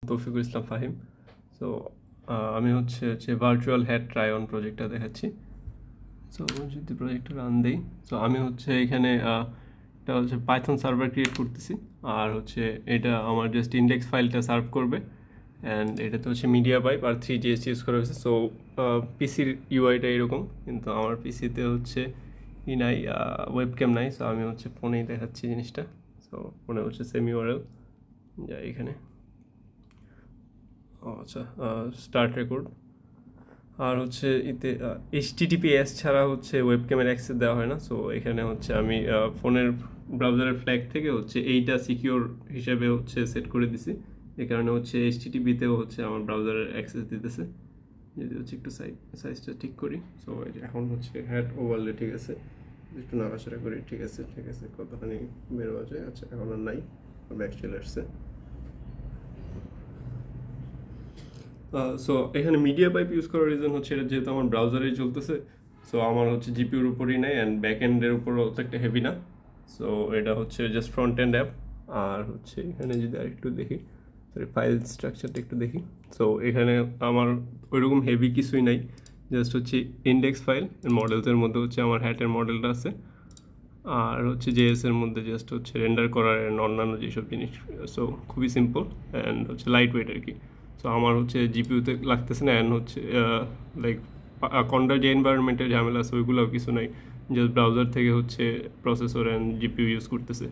তৌফিকুল ইসলাম Fahim. So আমি হচ্ছে virtual head try on প্রজেক্টটা দেখাচ্ছি। সো যদি প্রজেক্টটা রান দিই, সো আমি হচ্ছে এখানে এটা হচ্ছে পাইথন সার্ভার ক্রিয়েট করতেছি, আর হচ্ছে এটা আমার জাস্ট ইন্ডেক্স ফাইলটা সার্ভ করবে। অ্যান্ড এটাতে হচ্ছে মিডিয়া পাইপ আর 3GS ইউজ করা হয়েছে। সো পিসির ইউআইটা এরকম, কিন্তু আমার পিসিতে হচ্ছে নাই, ওয়েবক্যাম নাই। সো আমি হচ্ছে ফোনেই দেখাচ্ছি জিনিসটা। সো ফোনে হচ্ছে সেম ইউআরএল, যা এখানে আচ্ছা স্টার্ট রেকর্ড। আর হচ্ছে এতে HTTPS ছাড়া হচ্ছে ওয়েবক্যামের অ্যাক্সেস দেওয়া হয় না। সো এখানে হচ্ছে আমি ফোনের ব্রাউজারের ফ্ল্যাগ থেকে হচ্ছে এইটা সিকিউর হিসেবে হচ্ছে সেট করে দিছি। এই কারণে হচ্ছে HTTPতেও হচ্ছে আমার ব্রাউজারের অ্যাক্সেস দিতেছে। যদি হচ্ছে একটু সাইজটা ঠিক করি। সো এখন হচ্ছে হ্যাড ওভারলে ঠিক আছে, একটু নাড়াচাড়া করি। ঠিক আছে কতখানি বের হওয়া যায়। আচ্ছা এখন আর নাই, ব্যাক চলে আসছে। সো এখানে মিডিয়া পাইপ ইউজ করার রিজন হচ্ছে এটা যেহেতু আমার ব্রাউজারেই চলতেছে। সো আমার হচ্ছে জিপিউর উপরই নেই, অ্যান্ড ব্যাক এন্ডের উপরও অত একটা হেভি না। সো এটা হচ্ছে জাস্ট ফ্রন্ট এন্ড অ্যাপ। আর হচ্ছে এখানে যদি আরেকটু দেখি, সরি ফাইল স্ট্রাকচারটা একটু দেখি। সো এখানে আমার ওইরকম হেভি কিছুই নাই, জাস্ট হচ্ছে ইন্ডেক্স ফাইল মডেলসের মধ্যে হচ্ছে আমার হ্যাটের মডেলটা আছে, আর হচ্ছে জেএসের মধ্যে জাস্ট হচ্ছে রেন্ডার করার অ্যান্ড অন্যান্য যেসব জিনিস। সো খুবই সিম্পল অ্যান্ড হচ্ছে লাইট ওয়েট আর কি। সো আমার হচ্ছে জিপিউতে লাগতেছে না, অ্যান্ড হচ্ছে লাইক কন্ডার যে এনভায়রনমেন্টের ঝামেলা আছে ওইগুলোও কিছু নাই। জাস্ট ব্রাউজার থেকে হচ্ছে প্রসেসর অ্যান্ড জিপিউ ইউজ করতেছে।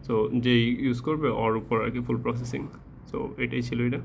সো যেই ইউজ করবে ওর উপর আর কি ফুল প্রসেসিং। সো এটাই ছিল এটা।